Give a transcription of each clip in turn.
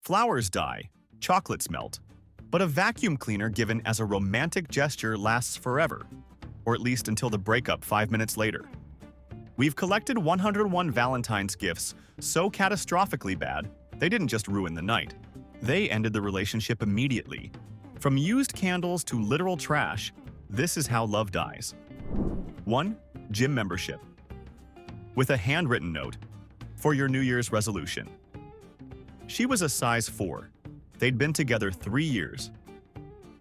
Flowers die, chocolates melt, but a vacuum cleaner given as a romantic gesture lasts forever, or at least until the breakup 5 minutes later. We've collected 101 Valentine's gifts so catastrophically bad, they didn't just ruin the night. They ended the relationship immediately. From used candles to literal trash, this is how love dies. 1. Gym membership. With a handwritten note, for your New Year's resolution. She was a size 4. They'd been together 3 years.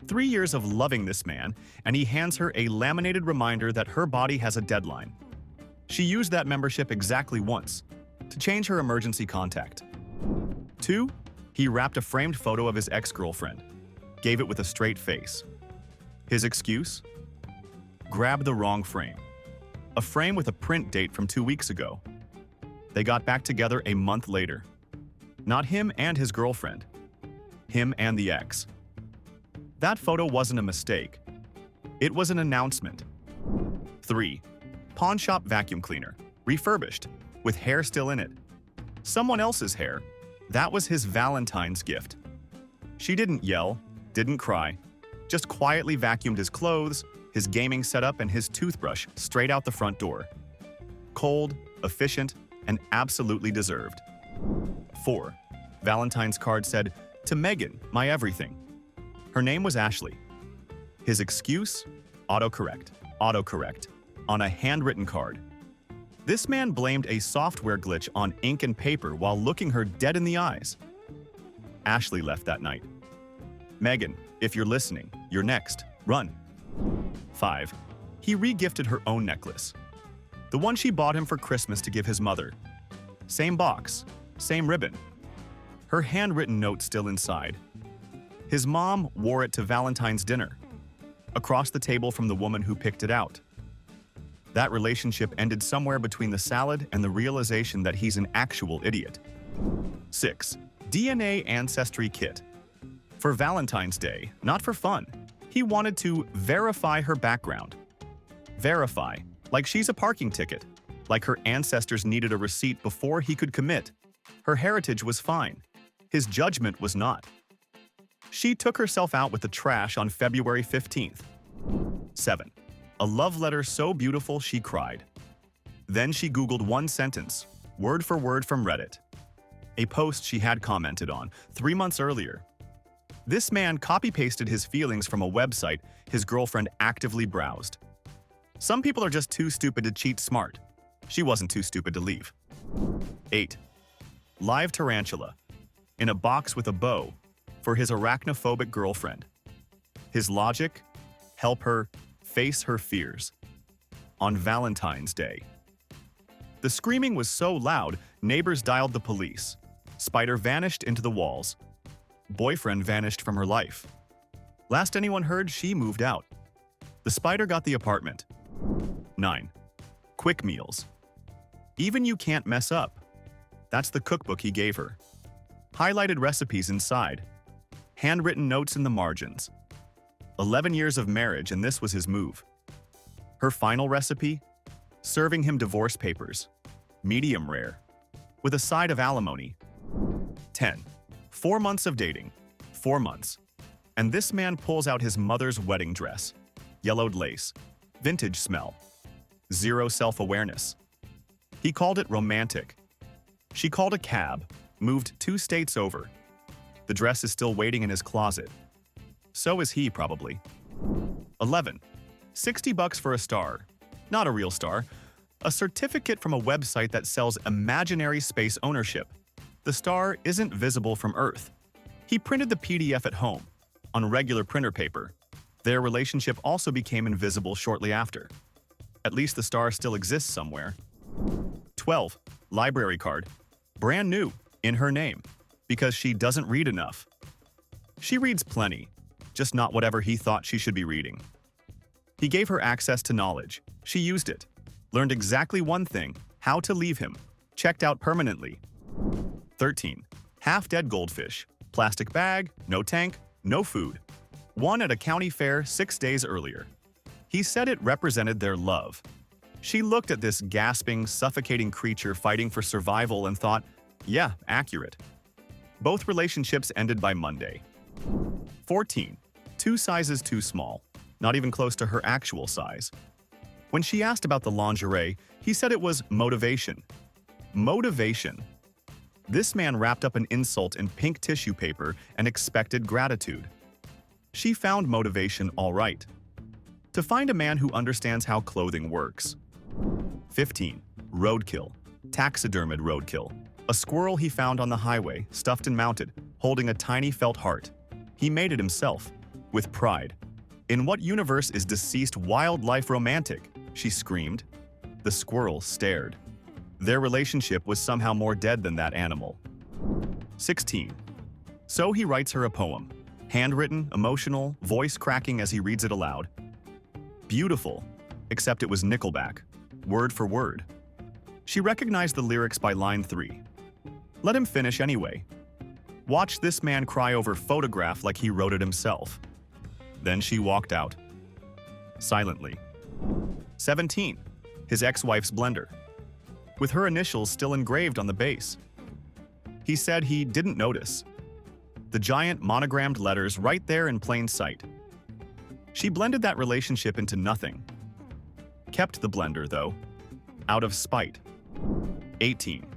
3 years of loving this man, and he hands her a laminated reminder that her body has a deadline. She used that membership exactly once, to change her emergency contact. 2. He wrapped a framed photo of his ex-girlfriend, gave it with a straight face. His excuse? Grabbed the wrong frame. A frame with a print date from 2 weeks ago. They got back together a month later. Not him and his girlfriend. Him and the ex. That photo wasn't a mistake. It was an announcement. 3. Pawn shop vacuum cleaner, refurbished, with hair still in it. Someone else's hair. That was his Valentine's gift. She didn't yell, didn't cry, just quietly vacuumed his clothes, his gaming setup, and his toothbrush straight out the front door. Cold, efficient, and absolutely deserved. 4. Valentine's card said, "To Megan, my everything." Her name was Ashley. His excuse? Autocorrect. On a handwritten card. This man blamed a software glitch on ink and paper while looking her dead in the eyes. Ashley left that night. Megan, if you're listening, you're next. Run. 5. He re-gifted her own necklace. The one she bought him for Christmas to give his mother. Same box, same ribbon. Her handwritten note still inside. His mom wore it to Valentine's dinner, across the table from the woman who picked it out. That relationship ended somewhere between the salad and the realization that he's an actual idiot. 6. DNA Ancestry Kit. For Valentine's Day, not for fun, he wanted to verify her background. Verify, like she's a parking ticket, like her ancestors needed a receipt before he could commit. Her heritage was fine. His judgment was not. She took herself out with the trash on February 15th. 7. A love letter so beautiful she cried. Then she Googled one sentence, word for word from Reddit. A post she had commented on 3 months earlier. This man copy-pasted his feelings from a website his girlfriend actively browsed. Some people are just too stupid to cheat smart. She wasn't too stupid to leave. 8. Live tarantula. In a box with a bow, for his arachnophobic girlfriend. His logic? Help her face her fears. On Valentine's Day. The screaming was so loud, neighbors dialed the police. Spider vanished into the walls. Boyfriend vanished from her life. Last anyone heard, she moved out. The spider got the apartment. 9. Quick meals. Even you can't mess up. That's the cookbook he gave her. Highlighted recipes inside. Handwritten notes in the margins. 11 years of marriage, and this was his move. Her final recipe? Serving him divorce papers. Medium rare. With a side of alimony. 10. 4 months of dating. 4 months. And this man pulls out his mother's wedding dress. Yellowed lace. Vintage smell. Zero self-awareness. He called it romantic. She called a cab. Moved 2 states over. The dress is still waiting in his closet. So is he, probably. 11. $60 for a star. Not a real star. A certificate from a website that sells imaginary space ownership. The star isn't visible from Earth. He printed the PDF at home, on regular printer paper. Their relationship also became invisible shortly after. At least the star still exists somewhere. 12. Library card. Brand new, in her name, because she doesn't read enough. She reads plenty, just not whatever he thought she should be reading. He gave her access to knowledge. She used it. Learned exactly one thing, how to leave him. Checked out permanently. 13. Half-dead goldfish. Plastic bag, no tank, no food. Won at a county fair 6 days earlier. He said it represented their love. She looked at this gasping, suffocating creature fighting for survival and thought, yeah, accurate. Both relationships ended by Monday. 14. 2 sizes too small, not even close to her actual size. When she asked about the lingerie, he said it was motivation. Motivation. This man wrapped up an insult in pink tissue paper and expected gratitude. She found motivation all right. To find a man who understands how clothing works. 15. Roadkill. Taxidermied roadkill. A squirrel he found on the highway, stuffed and mounted, holding a tiny felt heart. He made it himself, with pride. In what universe is deceased wildlife romantic? She screamed. The squirrel stared. Their relationship was somehow more dead than that animal. 16. So he writes her a poem. Handwritten, emotional, voice cracking as he reads it aloud. Beautiful, except it was Nickelback, word for word. She recognized the lyrics by line 3. Let him finish anyway. Watch this man cry over photograph like he wrote it himself. Then she walked out. Silently. 17. His ex-wife's blender. With her initials still engraved on the base. He said he didn't notice. The giant monogrammed letters right there in plain sight. She blended that relationship into nothing. Kept the blender, though, out of spite. 18.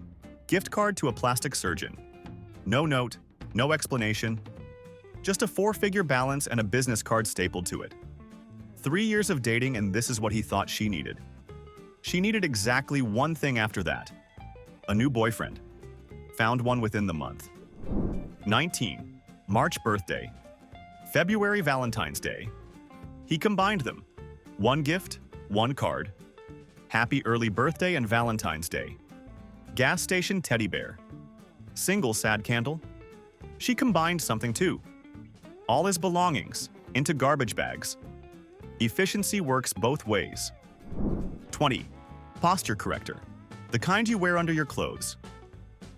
Gift card to a plastic surgeon. No note, no explanation. Just a 4-figure balance and a business card stapled to it. 3 years of dating and this is what he thought she needed. She needed exactly one thing after that. A new boyfriend. Found one within the month. 19. March birthday. February Valentine's Day. He combined them. One gift, one card. Happy early birthday and Valentine's Day. Gas station teddy bear. Single sad candle. She combined something too. All his belongings into garbage bags. Efficiency works both ways. 20. Posture corrector. The kind you wear under your clothes.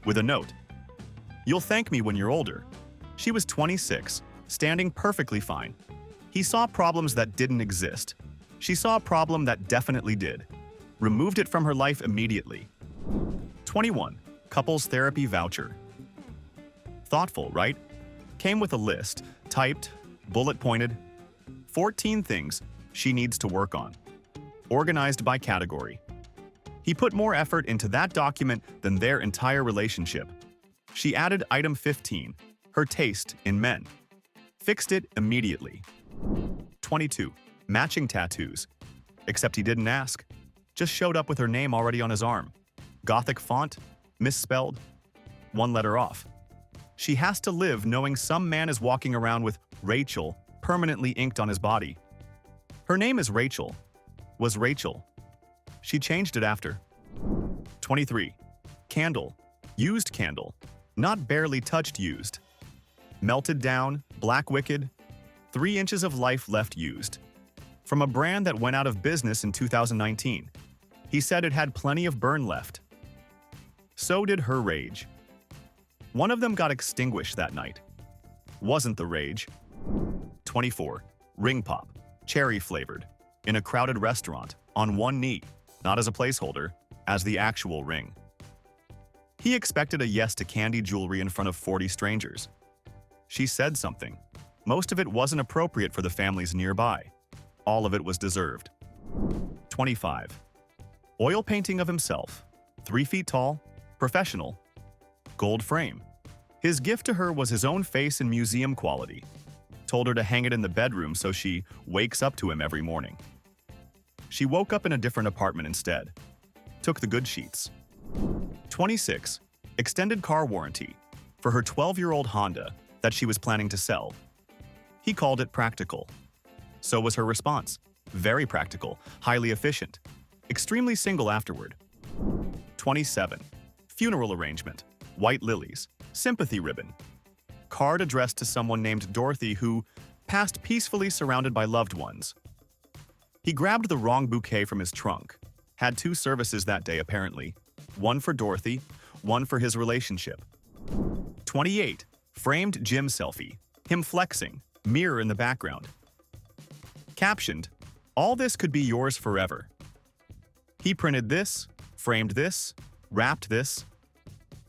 With a note. You'll thank me when you're older. She was 26, standing perfectly fine. He saw problems that didn't exist. She saw a problem that definitely did. Removed it from her life immediately. 21. Couples therapy voucher. Thoughtful, right? Came with a list, typed, bullet-pointed. 14 things she needs to work on. Organized by category. He put more effort into that document than their entire relationship. She added item 15, her taste in men. Fixed it immediately. 22. Matching tattoos. Except he didn't ask. Just showed up with her name already on his arm. Gothic font, misspelled, 1 letter off. She has to live knowing some man is walking around with Rachel permanently inked on his body. Her name is Rachel. Was Rachel. She changed it after. 23. Candle. Used candle. Not barely touched used. Melted down, black wicked. 3 inches of life left used. From a brand that went out of business in 2019. He said it had plenty of burn left. So did her rage. One of them got extinguished that night. Wasn't the rage. 24. Ring pop. Cherry flavored. In a crowded restaurant, on one knee. Not as a placeholder, as the actual ring. He expected a yes to candy jewelry in front of 40 strangers. She said something. Most of it wasn't appropriate for the families nearby. All of it was deserved. 25. Oil painting of himself. 3 feet tall, professional, gold frame. His gift to her was his own face in museum quality. Told her to hang it in the bedroom so she wakes up to him every morning. She woke up in a different apartment instead. Took the good sheets. 26. Extended car warranty for her 12-year-old Honda that she was planning to sell. He called it practical. So was her response. Very practical, highly efficient, extremely single afterward. 27. Funeral arrangement. White lilies. Sympathy ribbon. Card addressed to someone named Dorothy who passed peacefully surrounded by loved ones. He grabbed the wrong bouquet from his trunk. Had 2 services that day apparently. One for Dorothy, one for his relationship. 28. Framed gym selfie. Him flexing. Mirror in the background. Captioned, all this could be yours forever. He printed this, framed this, wrapped this,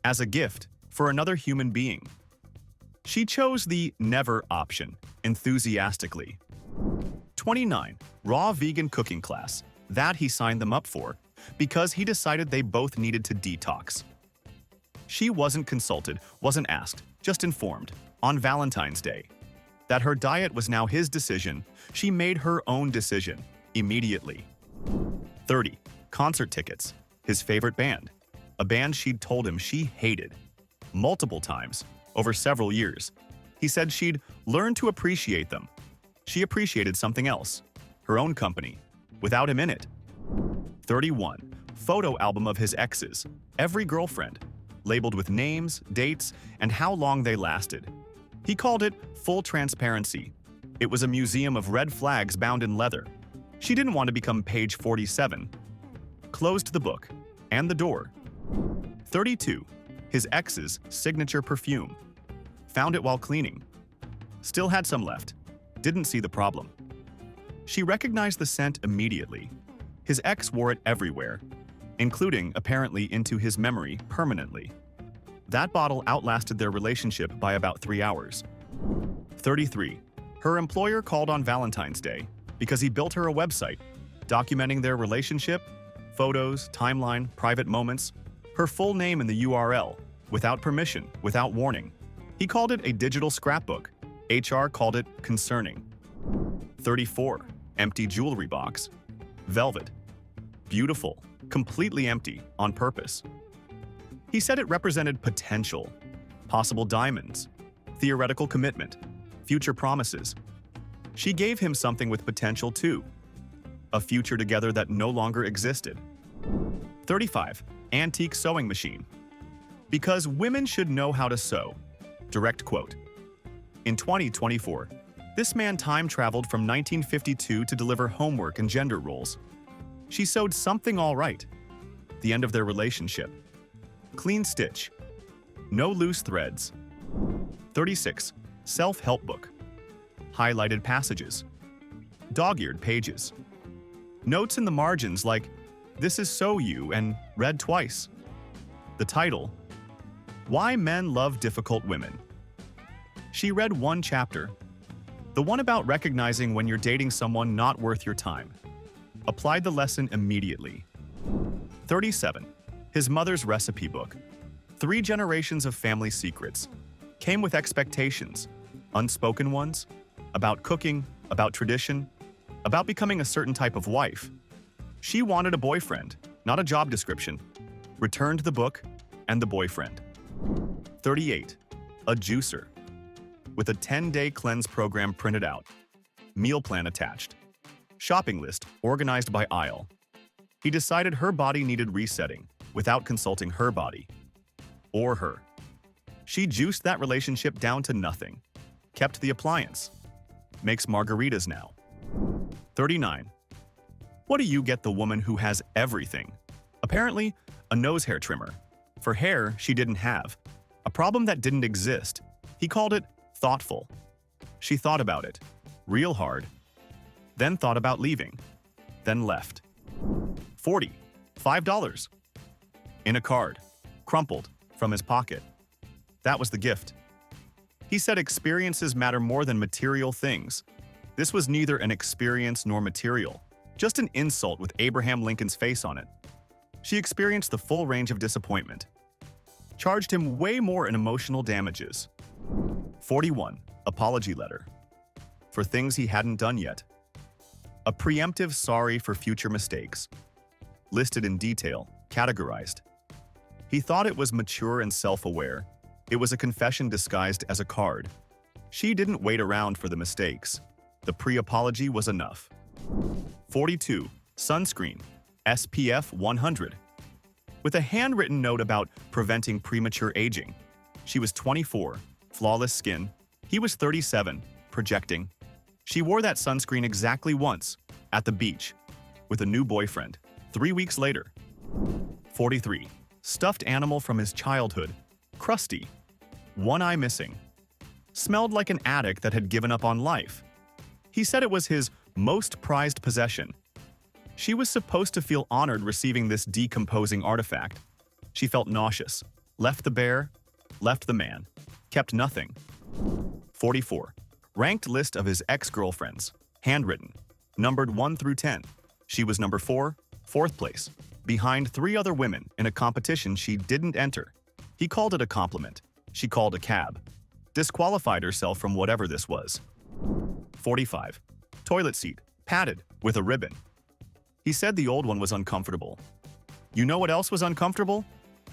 as a gift for another human being. She chose the never option, enthusiastically. 29. Raw vegan cooking class. That he signed them up for, because he decided they both needed to detox. She wasn't consulted, wasn't asked, just informed, on Valentine's Day. That her diet was now his decision, she made her own decision, immediately. 30. Concert tickets. His favorite band. A band she'd told him she hated. Multiple times, over several years. He said she'd learn to appreciate them. She appreciated something else, her own company, without him in it. 31. Photo album of his exes, every girlfriend, labeled with names, dates, and how long they lasted. He called it full transparency. It was a museum of red flags bound in leather. She didn't want to become page 47. Closed the book, and the door. 32. His ex's signature perfume. Found it while cleaning. Still had some left. Didn't see the problem. She recognized the scent immediately. His ex wore it everywhere, including, apparently, into his memory permanently. That bottle outlasted their relationship by about 3 hours. 33. Her employer called on Valentine's Day because he built her a website, documenting their relationship, photos, timeline, private moments, her full name in the URL, without permission, without warning. He called it a digital scrapbook. HR called it concerning. 34. Empty jewelry box. Velvet. Beautiful. Completely empty, on purpose. He said it represented potential. Possible diamonds. Theoretical commitment. Future promises. She gave him something with potential too. A future together that no longer existed. 35. Antique sewing machine. Because women should know how to sew. Direct quote. In 2024, this man time-traveled from 1952 to deliver homework and gender roles. She sewed something all right. The end of their relationship. Clean stitch. No loose threads. 36. Self-help book. Highlighted passages. Dog-eared pages. Notes in the margins like, "This is so you," and read twice. The title, Why Men Love Difficult Women. She read one chapter. The one about recognizing when you're dating someone not worth your time. Applied the lesson immediately. 37. His mother's recipe book. 3 generations of family secrets. Came with expectations, unspoken ones, about cooking, about tradition, about becoming a certain type of wife. She wanted a boyfriend, not a job description. Returned the book and the boyfriend. 38. A juicer. With a 10-day cleanse program printed out. Meal plan attached. Shopping list organized by aisle. He decided her body needed resetting without consulting her body. Or her. She juiced that relationship down to nothing. Kept the appliance. Makes margaritas now. 39. What do you get the woman who has everything? Apparently, a nose hair trimmer. For hair she didn't have. A problem that didn't exist. He called it thoughtful. She thought about it. Real hard. Then thought about leaving. Then left. 40. $5. In a card. Crumpled. From his pocket. That was the gift. He said experiences matter more than material things. This was neither an experience nor material. Just an insult with Abraham Lincoln's face on it. She experienced the full range of disappointment. Charged him way more in emotional damages. 41. Apology letter. For things he hadn't done yet. A preemptive sorry for future mistakes. Listed in detail, categorized. He thought it was mature and self-aware. It was a confession disguised as a card. She didn't wait around for the mistakes. The pre-apology was enough. 42. Sunscreen. SPF 100. With a handwritten note about preventing premature aging. She was 24, flawless skin. He was 37, projecting. She wore that sunscreen exactly once, at the beach, with a new boyfriend, 3 weeks later. 43. Stuffed animal from his childhood. Crusty. One eye missing. Smelled like an addict that had given up on life. He said it was his most prized possession. She was supposed to feel honored receiving this decomposing artifact. She felt nauseous. Left the bear, left the man. Kept nothing. 44. Ranked list of his ex-girlfriends. Handwritten. Numbered 1 through 10. She was number 4, fourth place, behind 3 other women in a competition she didn't enter. He called it a compliment. She called a cab. Disqualified herself from whatever this was. 45. Toilet seat. Padded, with a ribbon. He said the old one was uncomfortable. You know what else was uncomfortable?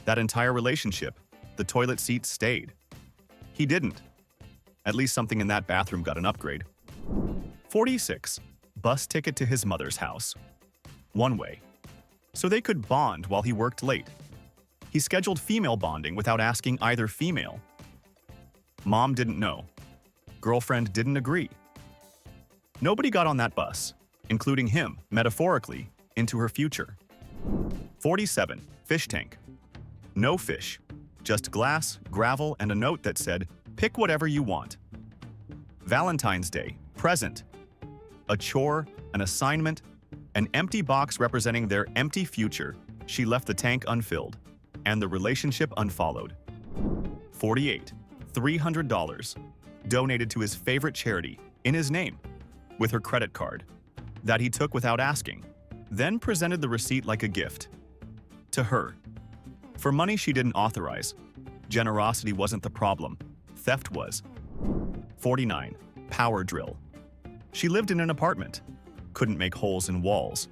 That entire relationship. The toilet seat stayed. He didn't. At least something in that bathroom got an upgrade. 46. Bus ticket to his mother's house. One way. So they could bond while he worked late. He scheduled female bonding without asking either female. Mom didn't know. Girlfriend didn't agree. Nobody got on that bus, including him, metaphorically, into her future. 47. Fish tank. No fish. Just glass, gravel, and a note that said, "Pick whatever you want." Valentine's Day. Present. A chore, an assignment, an empty box representing their empty future. She left the tank unfilled, and the relationship unfollowed. 48. $300. Donated to his favorite charity, in his name, with her credit card, that he took without asking, then presented the receipt like a gift. To her. For money she didn't authorize. Generosity wasn't the problem. Theft was. 49. Power drill. She lived in an apartment. Couldn't make holes in walls.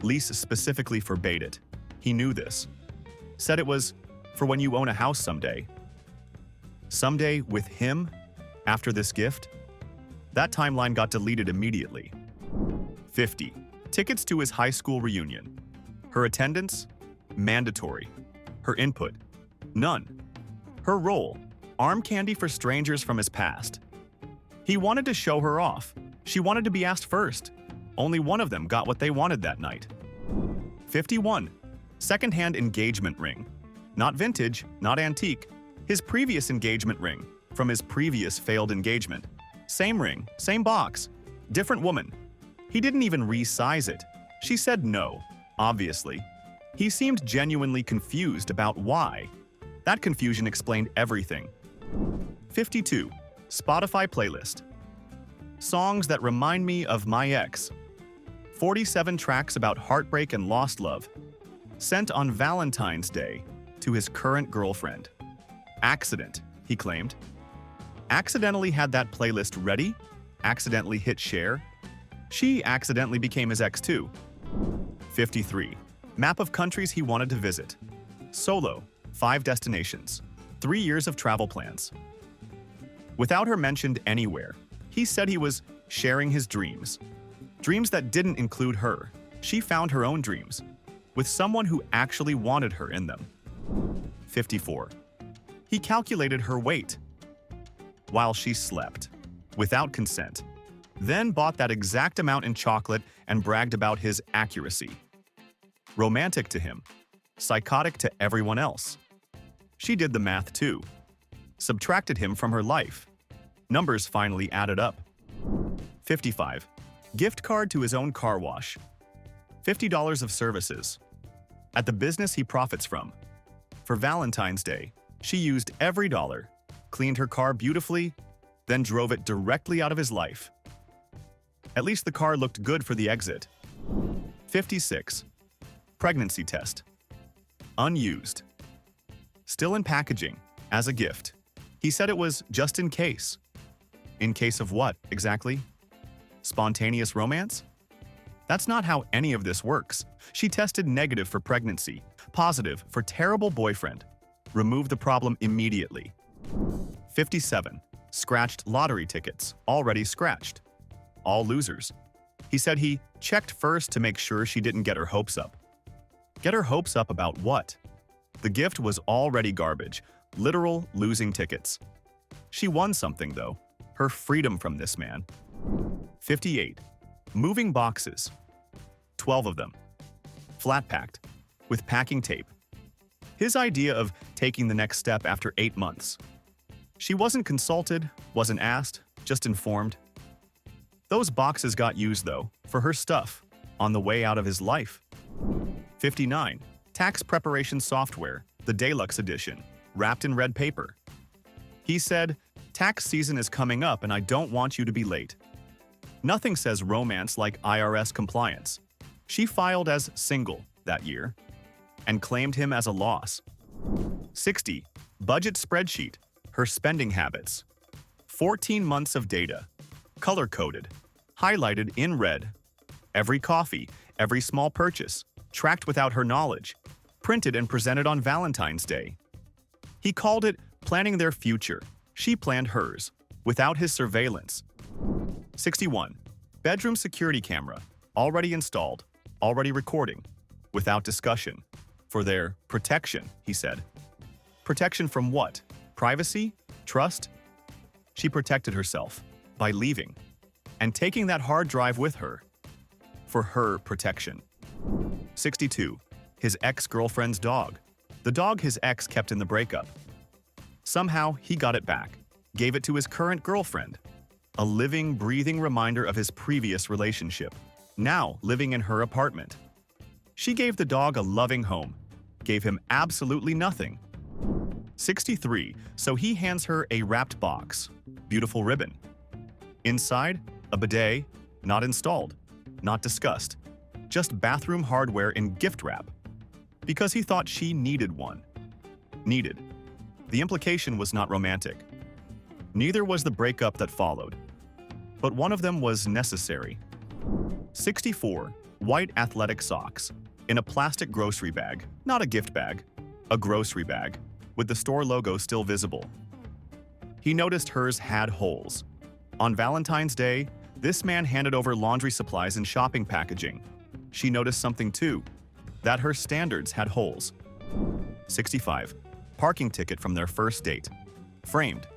Lease specifically forbade it. He knew this. Said it was for when you own a house someday. Someday with him? After this gift? That timeline got deleted immediately. 50. Tickets to his high school reunion. Her attendance? Mandatory. Her input? None. Her role? Arm candy for strangers from his past. He wanted to show her off. She wanted to be asked first. Only one of them got what they wanted that night. 51. Second-hand engagement ring. Not vintage, not antique. His previous engagement ring, from his previous failed engagement. Same ring, same box. Different woman. He didn't even resize it. She said no, obviously. He seemed genuinely confused about why. That confusion explained everything. 52. Spotify playlist. Songs that remind me of my ex. 47 tracks about heartbreak and lost love. Sent on Valentine's Day to his current girlfriend. Accident, he claimed. Accidentally had that playlist ready? Accidentally hit share? She accidentally became his ex too. 53. Map of countries he wanted to visit. Solo, 5 destinations, 3 years of travel plans. Without her mentioned anywhere, he said he was sharing his dreams. Dreams that didn't include her. She found her own dreams, with someone who actually wanted her in them. 54. He calculated her weight while she slept, without consent, then bought that exact amount in chocolate and bragged about his accuracy. Romantic to him, psychotic to everyone else. She did the math too. Subtracted him from her life. Numbers finally added up. 55. Gift card to his own car wash. $50 of services. At the business he profits from. For Valentine's Day, she used every dollar, cleaned her car beautifully, then drove it directly out of his life. At least the car looked good for the exit. 56. Pregnancy test. Unused. Still in packaging, as a gift. He said it was just in case. In case of what, exactly? Spontaneous romance? That's not how any of this works. She tested negative for pregnancy, positive for terrible boyfriend. Remove the problem immediately. 57. Scratched lottery tickets, already scratched. All losers. He said he checked first to make sure she didn't get her hopes up. Get her hopes up about what? The gift was already garbage, literal losing tickets. She won something though, her freedom from this man. 58. Moving boxes. 12 of them. Flat packed, with packing tape. His idea of taking the next step after 8 months. She wasn't consulted, wasn't asked, just informed. Those boxes got used though, for her stuff, on the way out of his life. 59. Tax preparation software, the Deluxe edition, wrapped in red paper. He said, Tax season is coming up and I don't want you to be late. Nothing says romance like IRS compliance. She filed as single that year and claimed him as a loss. 60. Budget spreadsheet. Her spending habits. 14 months of data. Color-coded. Highlighted in red. Every coffee, every small purchase. Tracked without her knowledge. Printed and presented on Valentine's Day. He called it planning their future. She planned hers, without his surveillance. 61. Bedroom security camera. Already installed. Already recording. Without discussion. For their protection, he said. Protection from what? Privacy? Trust? She protected herself by leaving and taking that hard drive with her for her protection. 62. His ex-girlfriend's dog. The dog his ex kept in the breakup. Somehow, he got it back, gave it to his current girlfriend. A living, breathing reminder of his previous relationship, now living in her apartment. She gave the dog a loving home, gave him absolutely nothing. 63. So he hands her a wrapped box. Beautiful ribbon. Inside, a bidet, not installed, not discussed. Just bathroom hardware in gift wrap. Because he thought she needed one. Needed. The implication was not romantic. Neither was the breakup that followed. But one of them was necessary. 64. White athletic socks. In a plastic grocery bag, not a gift bag. A grocery bag, with the store logo still visible. He noticed hers had holes. On Valentine's Day, this man handed over laundry supplies and shopping packaging. She noticed something too, that her standards had holes. 65. Parking ticket from their first date. Framed.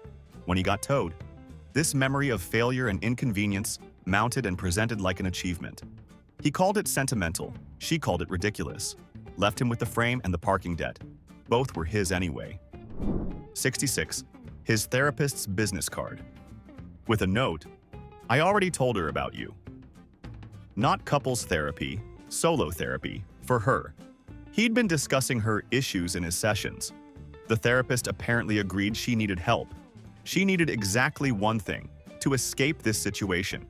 When he got towed. This memory of failure and inconvenience mounted and presented like an achievement. He called it sentimental. She called it ridiculous. Left him with the frame and the parking debt. Both were his anyway. 66. His therapist's business card. With a note, I already told her about you. Not couples therapy, solo therapy, for her. He'd been discussing her issues in his sessions. The therapist apparently agreed she needed help. She needed exactly one thing, to escape this situation.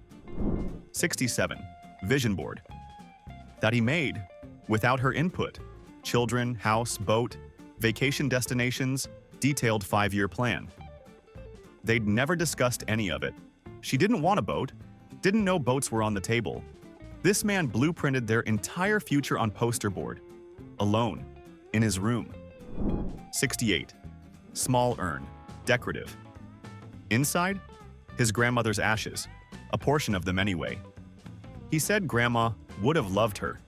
67. Vision board. That he made, without her input. Children, house, boat, vacation destinations, detailed 5-year plan. They'd never discussed any of it. She didn't want a boat, didn't know boats were on the table. This man blueprinted their entire future on poster board, alone, in his room. 68. Small urn, decorative. Inside, his grandmother's ashes, a portion of them anyway. He said Grandma would have loved her.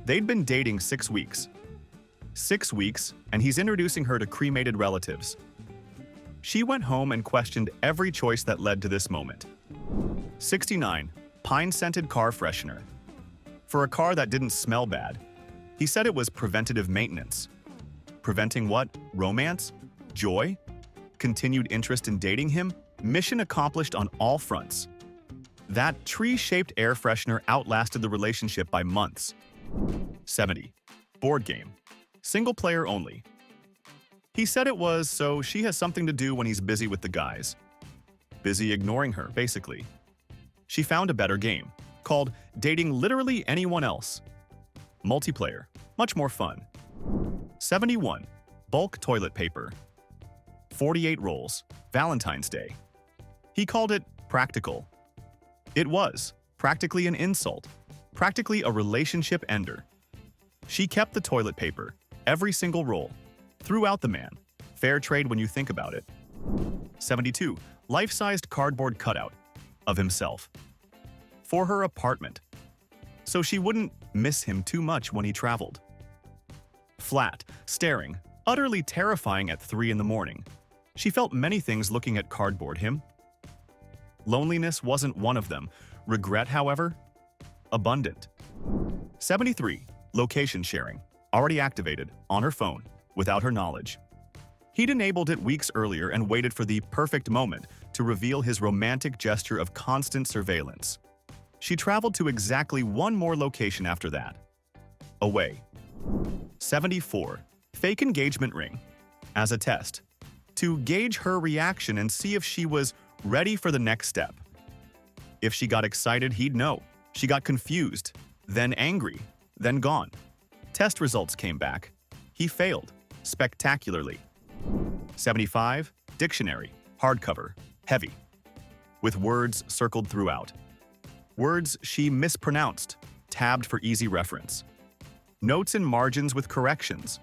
They'd been dating 6 weeks. 6 weeks, and he's introducing her to cremated relatives. She went home and questioned every choice that led to this moment. 69. Pine-scented car freshener. For a car that didn't smell bad, he said it was preventative maintenance. Preventing what? Romance? Joy? Continued interest in dating him? Mission accomplished on all fronts. That tree-shaped air freshener outlasted the relationship by months. 70. Board game. Single player only. He said it was so she has something to do when he's busy with the guys. Busy ignoring her, basically. She found a better game, called Dating Literally Anyone Else. Multiplayer, much more fun. 71. Bulk toilet paper. 48 rolls, Valentine's Day. He called it practical. It was practically an insult, practically a relationship ender. She kept the toilet paper, every single roll, threw out the man. Fair trade when you think about it. 72. Life-sized cardboard cutout of himself. For her apartment. So she wouldn't miss him too much when he traveled. Flat, staring, utterly terrifying at 3 in the morning. She felt many things looking at cardboard him. Loneliness wasn't one of them. Regret, however, abundant. 73. Location sharing, already activated, on her phone, without her knowledge. He'd enabled it weeks earlier and waited for the perfect moment to reveal his romantic gesture of constant surveillance. She traveled to exactly one more location after that. Away. 74. Fake engagement ring. As a test. to gauge her reaction and see if she was ready for the next step. If she got excited, he'd know. She got confused, then angry, then gone. Test results came back. He failed, spectacularly. 75, dictionary, hardcover, heavy, with words circled throughout. Words she mispronounced, tabbed for easy reference. Notes and margins with corrections.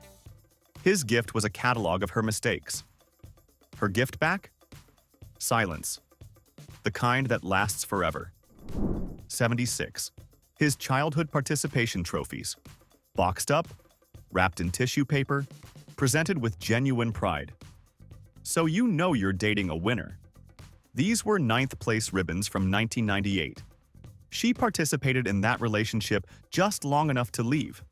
His gift was a catalog of her mistakes. Her gift back? Silence. The kind that lasts forever. 76. His childhood participation trophies. Boxed up, wrapped in tissue paper, presented with genuine pride. So you know you're dating a winner. These were 9th place ribbons from 1998. She participated in that relationship just long enough to leave.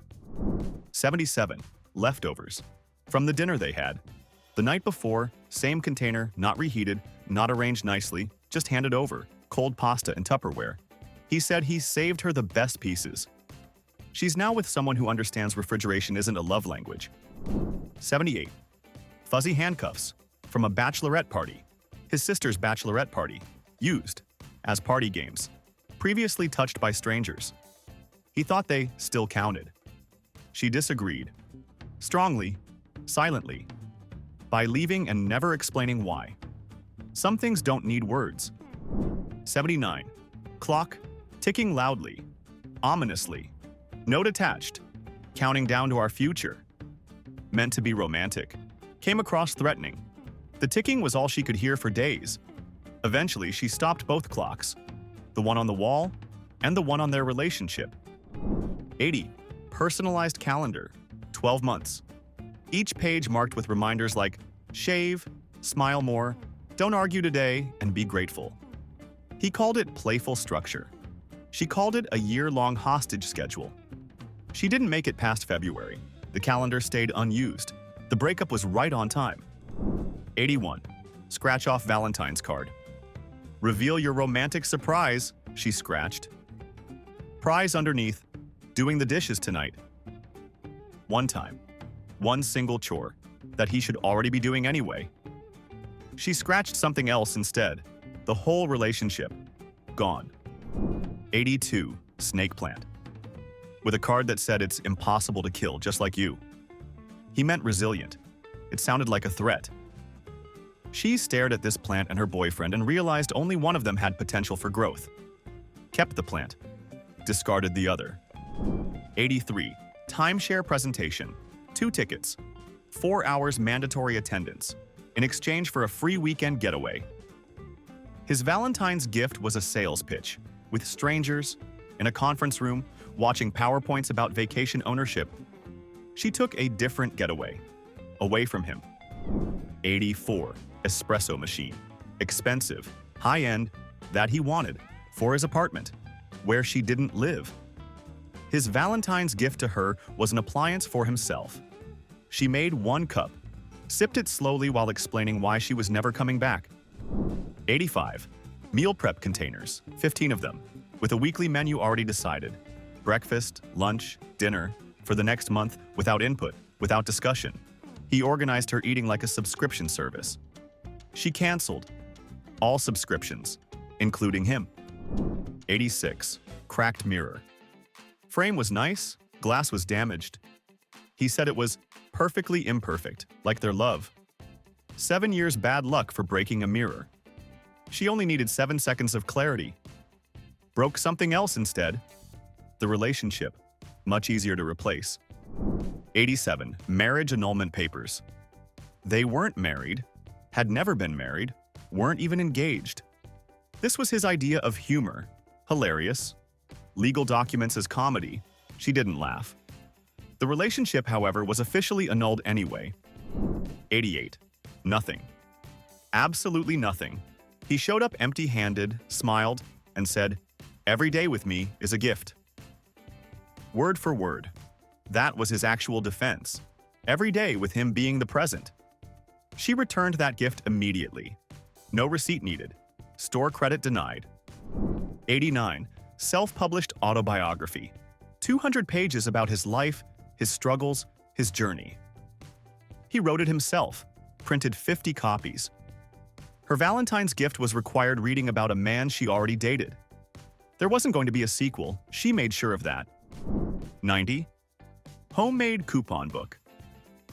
77. Leftovers. From the dinner they had. The night before, same container, not reheated, not arranged nicely, just handed over, cold pasta and Tupperware. He said he saved her the best pieces. She's now with someone who understands refrigeration isn't a love language. 78. Fuzzy handcuffs. From a bachelorette party. His sister's bachelorette party. Used. As party games. Previously touched by strangers. He thought they still counted. She disagreed. Strongly. Silently. By leaving and never explaining why. Some things don't need words. 79. Clock. Ticking loudly. Ominously. Note attached. Counting down to our future. Meant to be romantic. Came across threatening. The ticking was all she could hear for days. Eventually, she stopped both clocks. The one on the wall and the one on their relationship. 80. Personalized calendar. 12 months. Each page marked with reminders like shave, smile more, don't argue today, and be grateful. He called it playful structure. She called it a year-long hostage schedule. She didn't make it past February. The calendar stayed unused. The breakup was right on time. 81. Scratch off Valentine's card. Reveal your romantic surprise, she scratched. Prize underneath, doing the dishes tonight. One time. One single chore that he should already be doing anyway. She scratched something else instead. The whole relationship. Gone. 82. Snake plant. With a card that said it's impossible to kill, just like you. He meant resilient. It sounded like a threat. She stared at this plant and her boyfriend and realized only one of them had potential for growth. Kept the plant. Discarded the other. 83. Timeshare presentation. 2 tickets. 4 hours mandatory attendance. In exchange for a free weekend getaway. His Valentine's gift was a sales pitch. With strangers, in a conference room, watching PowerPoints about vacation ownership. She took a different getaway. Away from him. 84. Espresso machine. Expensive, high-end, that he wanted, for his apartment, where she didn't live. His Valentine's gift to her was an appliance for himself. She made 1 cup, sipped it slowly while explaining why she was never coming back. 85. Meal prep containers, 15 of them, with a weekly menu already decided. Breakfast, lunch, dinner, for the next month, without input, without discussion. He organized her eating like a subscription service. She canceled all subscriptions, including him. 86. Cracked mirror. Frame was nice, glass was damaged. He said it was perfectly imperfect, like their love. 7 years bad luck for breaking a mirror. She only needed 7 seconds of clarity. Broke something else instead. The relationship, much easier to replace. 87. Marriage annulment papers. They weren't married, had never been married, weren't even engaged. This was his idea of humor. Hilarious. Legal documents as comedy. She didn't laugh. The relationship, however, was officially annulled anyway. 88. Nothing. Absolutely nothing. He showed up empty-handed, smiled, and said, "Every day with me is a gift." Word for word. That was his actual defense. Every day with him being the present. She returned that gift immediately. No receipt needed. Store credit denied. 89. Self-published autobiography. 200 pages about his life, his struggles, his journey. He wrote it himself. printed 50 copies. Her Valentine's gift was required reading about a man she already dated. There wasn't going to be a sequel, she made sure of that. 90. Homemade coupon book.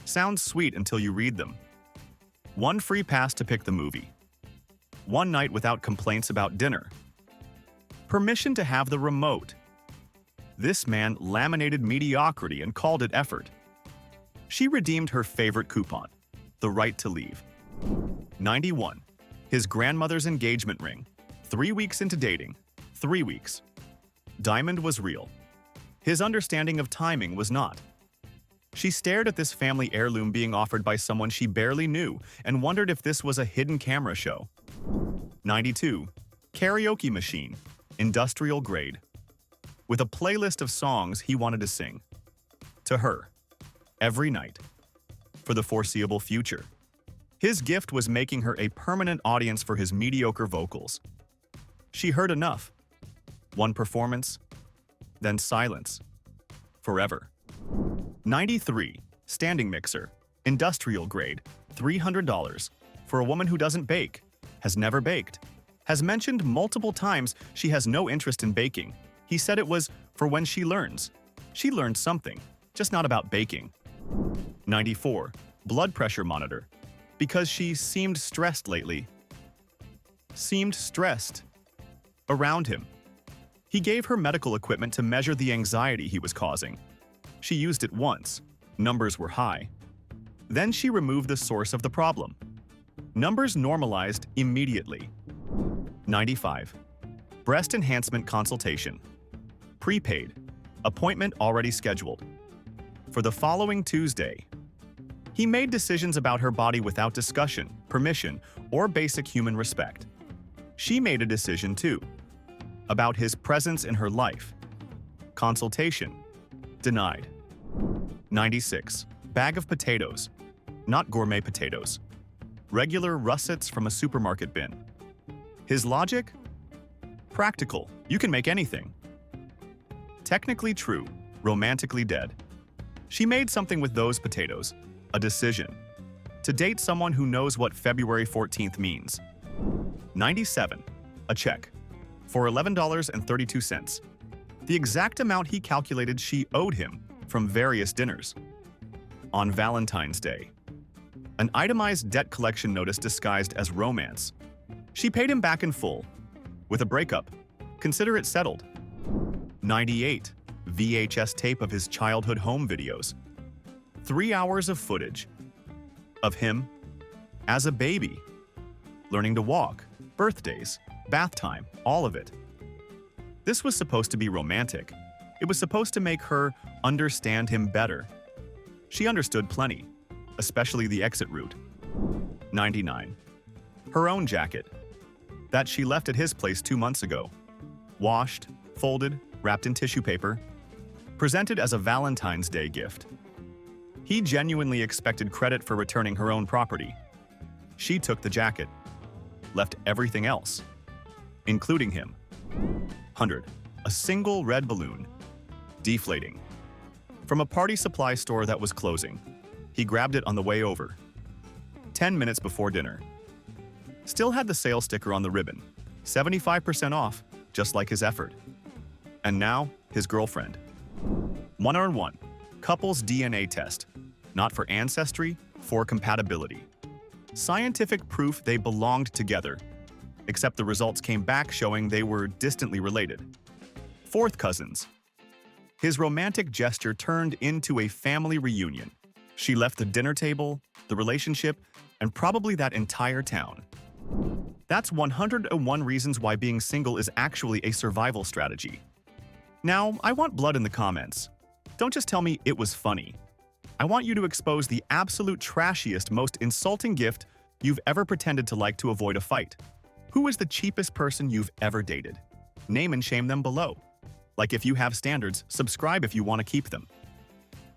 Sounds sweet until you read them. 1 free pass to pick the movie. 1 night without complaints about dinner. Permission to have the remote. This man laminated mediocrity and called it effort. She redeemed her favorite coupon, the right to leave. 91. His grandmother's engagement ring. 3 weeks into dating. 3 weeks. Diamond was real. His understanding of timing was not. She stared at this family heirloom being offered by someone she barely knew and wondered if this was a hidden camera show. 92. Karaoke machine. Industrial grade. With a playlist of songs he wanted to sing. To her. Every night. For the foreseeable future. His gift was making her a permanent audience for his mediocre vocals. She heard enough. 1 performance, then silence. Forever. 93. Standing mixer. Industrial grade. $300. For a woman who doesn't bake, has never baked, has mentioned multiple times she has no interest in baking. He said it was for when she learns. She learned something, just not about baking. 94. Blood pressure monitor. Because she seemed stressed lately. Seemed stressed. Around him. He gave her medical equipment to measure the anxiety he was causing. She used it once. Numbers were high. Then she removed the source of the problem. Numbers normalized immediately. 95. Breast enhancement consultation. Prepaid. Appointment already scheduled. For the following Tuesday. He made decisions about her body without discussion, permission, or basic human respect. She made a decision too. About his presence in her life. Consultation. Denied. 96. Bag of potatoes. Not gourmet potatoes. Regular russets from a supermarket bin. His logic? Practical. You can make anything. Technically true. Romantically dead. She made something with those potatoes. A decision. To date someone who knows what February 14th means. 97. A check. For $11.32. The exact amount he calculated she owed him from various dinners. On Valentine's Day. An itemized debt collection notice disguised as romance. She paid him back in full. With a breakup. Consider it settled. 98. VHS tape of his childhood home videos. 3 hours of footage. Of him as a baby. Learning to walk, birthdays, bath time, all of it. This was supposed to be romantic. It was supposed to make her understand him better. She understood plenty, especially the exit route. 99. Her own jacket. That she left at his place 2 months ago. Washed, folded, wrapped in tissue paper. Presented as a Valentine's Day gift. He genuinely expected credit for returning her own property. She took the jacket. Left everything else. Including him. 100. A single red balloon. Deflating. From a party supply store that was closing. He grabbed it on the way over. 10 minutes before dinner. Still had the sale sticker on the ribbon. 75% off, just like his effort. And now, his girlfriend. 101. Couples DNA test. Not for ancestry, for compatibility. Scientific proof they belonged together. Except the results came back showing they were distantly related. 4th cousins. His romantic gesture turned into a family reunion. She left the dinner table, the relationship, and probably that entire town. That's 101 reasons why being single is actually a survival strategy. Now, I want blood in the comments. Don't just tell me it was funny. I want you to expose the absolute trashiest, most insulting gift you've ever pretended to like to avoid a fight. Who is the cheapest person you've ever dated? Name and shame them below. Like if you have standards, subscribe if you want to keep them.